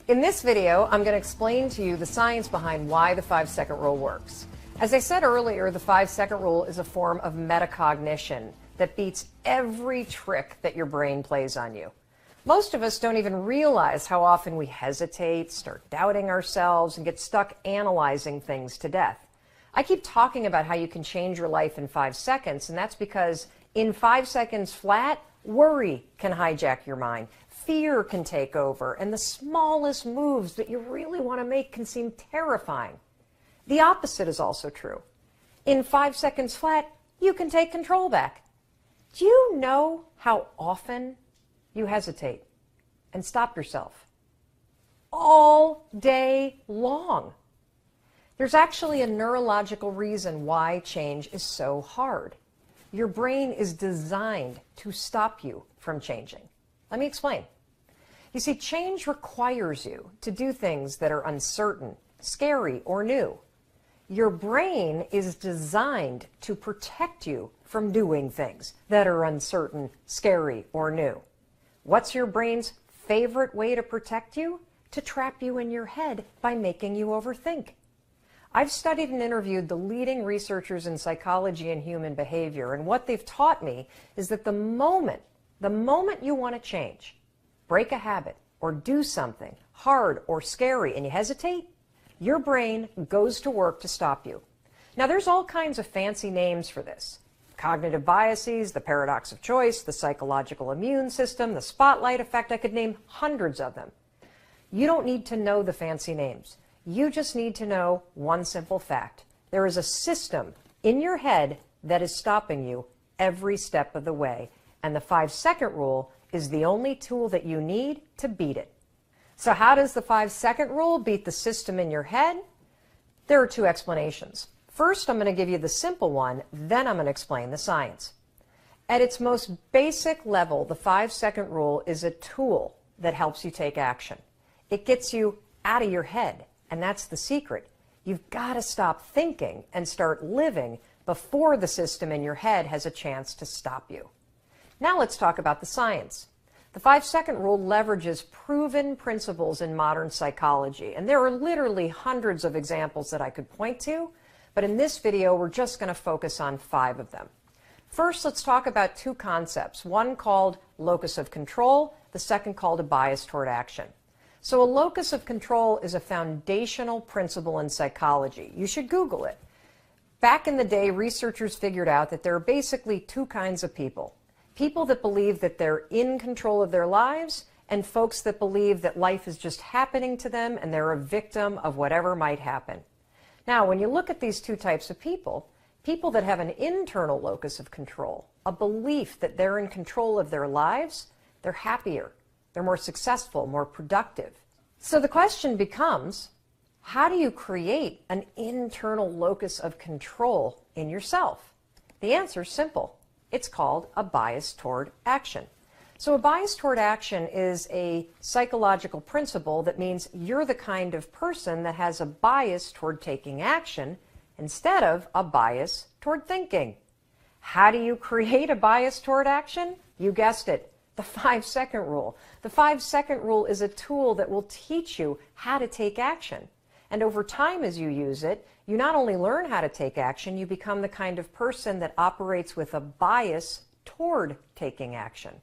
In this video, I'm going to explain to you the science behind why the 5-second rule works. As I said earlier, the 5-second rule is a form of metacognition that beats every trick that your brain plays on you. Most of us don't even realize how often we hesitate, start doubting ourselves, and get stuck analyzing things to death. I keep talking about how you can change your life in 5 seconds, and that's because in 5 seconds flat, worry can hijack your mind. Fear can take over, and the smallest moves that you really want to make can seem terrifying. The opposite is also true. In 5 seconds flat, you can take control back. Do you know how often you hesitate and stop yourself? All day long. There's actually a neurological reason why change is so hard. Your brain is designed to stop you from changing. Let me explain. You see, change requires you to do things that are uncertain, scary, or new. Your brain is designed to protect you from doing things that are uncertain, scary, or new. What's your brain's favorite way to protect you? To trap you in your head by making you overthink. I've studied and interviewed the leading researchers in psychology and human behavior, and what they've taught me is that the moment you want to change, break a habit, or do something hard or scary, and you hesitate, your brain goes to work to stop you. Now, there's all kinds of fancy names for this. Cognitive biases, the paradox of choice, the psychological immune system, the spotlight effect. I could name hundreds of them. You don't need to know the fancy names. You just need to know one simple fact. There is a system in your head that is stopping you every step of the way, and the 5-second rule is the only tool that you need to beat it. So how does the 5-second rule beat the system in your head? There are two explanations. First, I'm going to give you the simple one, then I'm going to explain the science. At its most basic level, the 5-second rule is a tool that helps you take action. It gets you out of your head, and that's the secret. You've got to stop thinking and start living before the system in your head has a chance to stop you. Now let's talk about the science. The 5-second rule leverages proven principles in modern psychology, and there are literally hundreds of examples that I could point to, but in this video we're just going to focus on 5 of them. First, let's talk about 2 concepts, one called locus of control, the second called a bias toward action. So a locus of control is a foundational principle in psychology. You should Google it. Back in the day, researchers figured out that there are basically 2 kinds of people. People that believe that they're in control of their lives, and folks that believe that life is just happening to them and they're a victim of whatever might happen. Now, when you look at these 2 types of people, people that have an internal locus of control, a belief that they're in control of their lives, they're happier, they're more successful, more productive. So the question becomes, how do you create an internal locus of control in yourself? The answer is simple. It's called a bias toward action. So a bias toward action is a psychological principle that means you're the kind of person that has a bias toward taking action instead of a bias toward thinking. How do you create a bias toward action? You guessed it, the 5-second rule. The 5-second rule is a tool that will teach you how to take action. And over time, as you use it, you not only learn how to take action, you become the kind of person that operates with a bias toward taking action.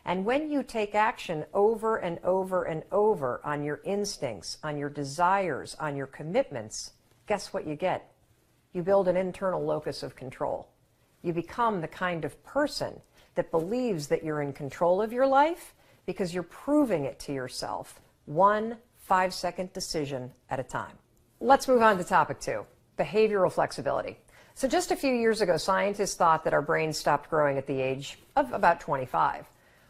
And when you take action over and over and over on your instincts, on your desires, on your commitments, guess what you get? You build an internal locus of control. You become the kind of person that believes that you're in control of your life because you're proving it to yourself, one 5-second decision at a time. Let's move on to topic 2, behavioral flexibility. So just a few years ago, scientists thought that our brains stopped growing at the age of about 25.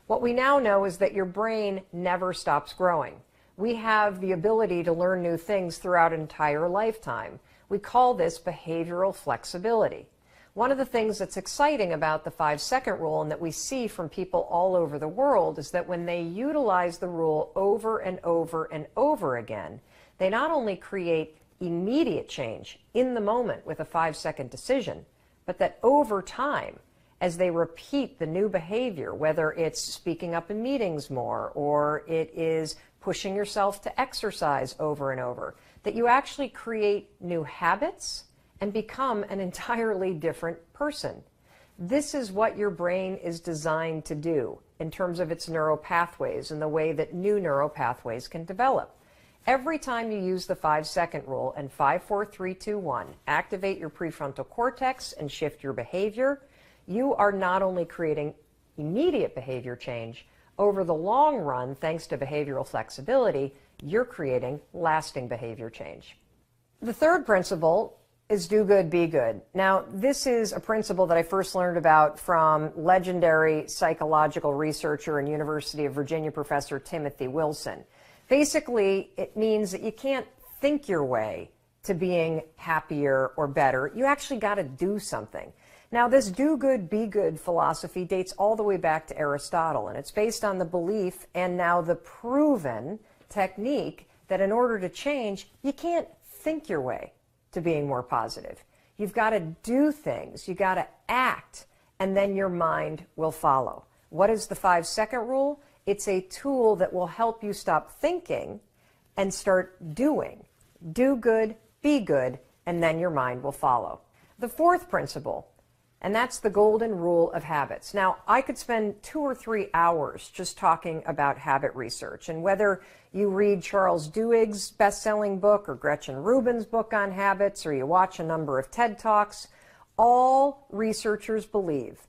What we now know is that your brain never stops growing. We have the ability to learn new things throughout an entire lifetime. We call this behavioral flexibility. One of the things that's exciting about the 5-second rule and that we see from people all over the world is that when they utilize the rule over and over and over again, they not only create immediate change in the moment with a 5-second decision, but that over time, as they repeat the new behavior, whether it's speaking up in meetings more, or it is pushing yourself to exercise over and over, that you actually create new habits and become an entirely different person. This is what your brain is designed to do in terms of its neural pathways and the way that new neural pathways can develop. Every time you use the 5-second rule and 5, 4, 3, 2, 1, activate your prefrontal cortex and shift your behavior, you are not only creating immediate behavior change, over the long run, thanks to behavioral flexibility, you're creating lasting behavior change. The third principle is do good, be good. Now, this is a principle that I first learned about from legendary psychological researcher and University of Virginia professor Timothy Wilson. Basically, it means that you can't think your way to being happier or better. You actually got to do something. Now, this do good, be good philosophy dates all the way back to Aristotle, and it's based on the belief and now the proven technique that in order to change, you can't think your way to being more positive. You've got to do things, you got to act, and then your mind will follow. What is the 5-second rule? It's a tool that will help you stop thinking and start doing. Do good, be good, and then your mind will follow. The fourth principle, and that's the golden rule of habits. Now, I could spend 2 or 3 hours just talking about habit research, and whether you read Charles Duhigg's best-selling book or Gretchen Rubin's book on habits, or you watch a number of TED Talks, all researchers believe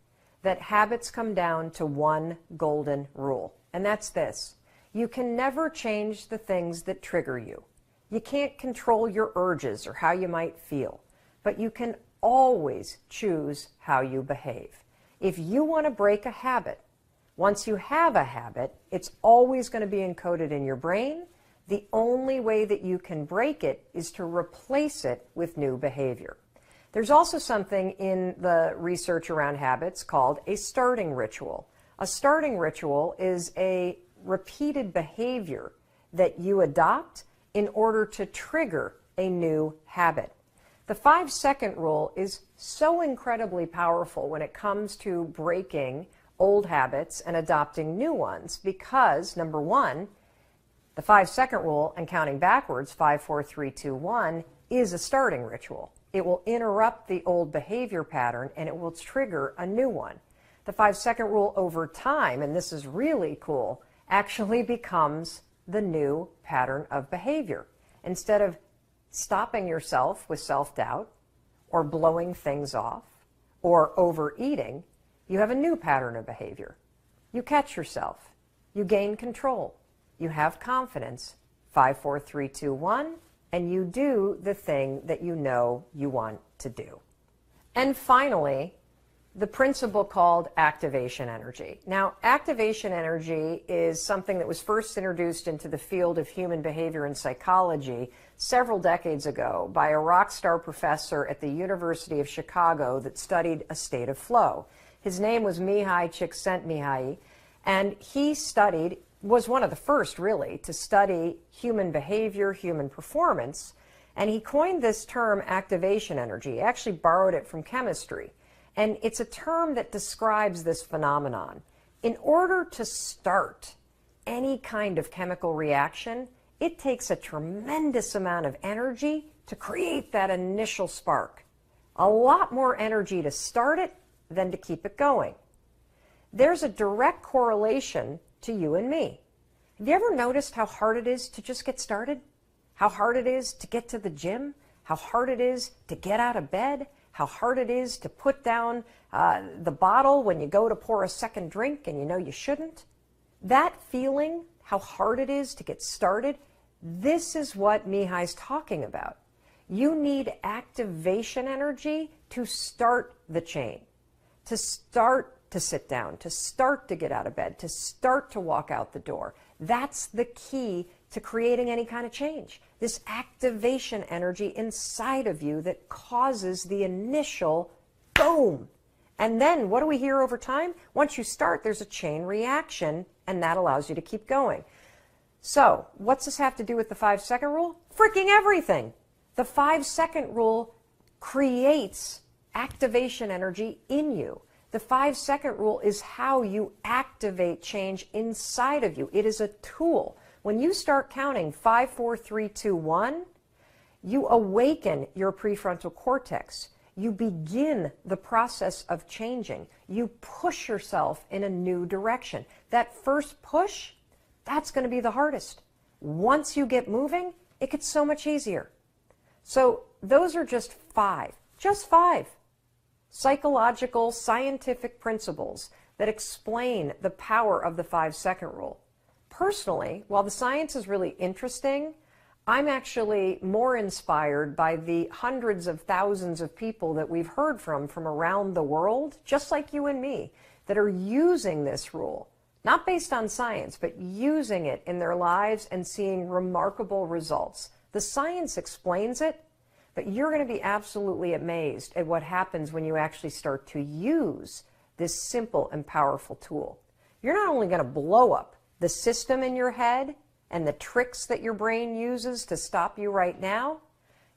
that habits come down to one golden rule, and that's this. You can never change the things that trigger you. You can't control your urges or how you might feel, but you can always choose how you behave. If you want to break a habit, once you have a habit, it's always going to be encoded in your brain. The only way that you can break it is to replace it with new behavior. There's also something in the research around habits called a starting ritual. A starting ritual is a repeated behavior that you adopt in order to trigger a new habit. The 5-second rule is so incredibly powerful when it comes to breaking old habits and adopting new ones because, number one, the 5-second rule and counting backwards, 5, 4, 3, 2, 1, is a starting ritual. It will interrupt the old behavior pattern and it will trigger a new one. The 5-second rule over time, and this is really cool, actually becomes the new pattern of behavior. Instead of stopping yourself with self-doubt or blowing things off or overeating, you have a new pattern of behavior. You catch yourself. You gain control. You have confidence. 5, 4, 3, 2, 1, and you do the thing that you know you want to do. And finally, the principle called activation energy. Now, activation energy is something that was first introduced into the field of human behavior and psychology several decades ago by a rock star professor at the University of Chicago that studied a state of flow. His name was Mihai Csikszentmihalyi, and he was one of the first really to study human behavior, human performance, and he coined this term activation energy. He actually borrowed it from chemistry. And it's a term that describes this phenomenon. In order to start any kind of chemical reaction, it takes a tremendous amount of energy to create that initial spark. A lot more energy to start it than to keep it going. There's a direct correlation to you and me. Have you ever noticed how hard it is to just get started? How hard it is to get to the gym? How hard it is to get out of bed? How hard it is to put down the bottle when you go to pour a second drink and you know you shouldn't? That feeling, how hard it is to get started, this is what Mihai's talking about. You need activation energy to start the chain, to start to sit down, to start to get out of bed, to start to walk out the door. That's the key to creating any kind of change. This activation energy inside of you that causes the initial boom. And then what do we hear over time? Once you start, there's a chain reaction, and that allows you to keep going. So what's this have to do with the 5-second rule? Freaking everything. The 5-second rule creates activation energy in you. The 5-second rule is how you activate change inside of you. It is a tool. When you start counting 5, 4, 3, 2, 1, you awaken your prefrontal cortex. You begin the process of changing. You push yourself in a new direction. That first push, that's going to be the hardest. Once you get moving, it gets so much easier. So those are just five psychological, scientific principles that explain the power of the 5-second rule. Personally, while the science is really interesting, I'm actually more inspired by the hundreds of thousands of people that we've heard from around the world, just like you and me, that are using this rule, not based on science, but using it in their lives and seeing remarkable results. The science explains it, but you're going to be absolutely amazed at what happens when you actually start to use this simple and powerful tool. You're not only going to blow up the system in your head and the tricks that your brain uses to stop you right now,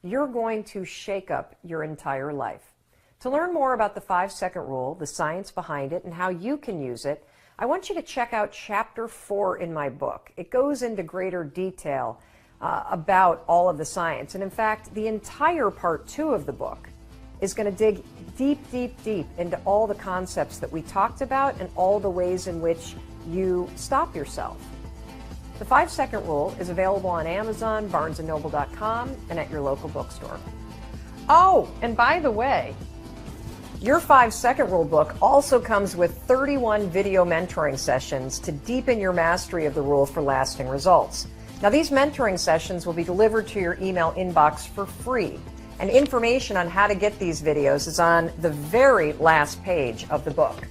you're going to shake up your entire life. To learn more about the 5-second rule, the science behind it, and how you can use it, I want you to check out Chapter 4 in my book. It goes into greater detail about all of the science. And in fact, the entire Part 2 of the book is going to dig deep, deep, deep into all the concepts that we talked about and all the ways in which you stop yourself. The 5-second rule is available on Amazon, barnesandnoble.com, and at your local bookstore. Oh, and by the way, your 5-second rule book also comes with 31 video mentoring sessions to deepen your mastery of the rule for lasting results. Now, these mentoring sessions will be delivered to your email inbox for free, and information on how to get these videos is on the very last page of the book.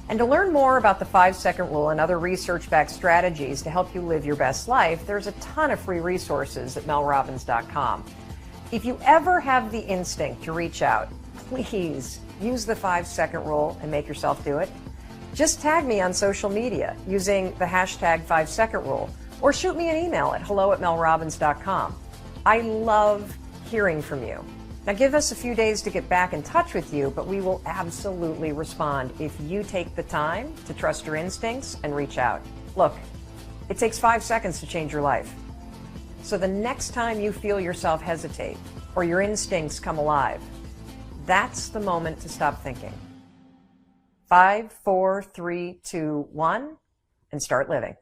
And to learn more about the 5-second rule and other research-backed strategies to help you live your best life, there's a ton of free resources at melrobbins.com. If you ever have the instinct to reach out, please use the 5-second rule and make yourself do it. Just tag me on social media using the hashtag 5-second rule, or shoot me an email at hello@melrobbins.com. I love hearing from you. Now, give us a few days to get back in touch with you, but we will absolutely respond if you take the time to trust your instincts and reach out. Look, it takes 5 seconds to change your life. So the next time you feel yourself hesitate or your instincts come alive, that's the moment to stop thinking. 5, 4, 3, 2, 1, and start living.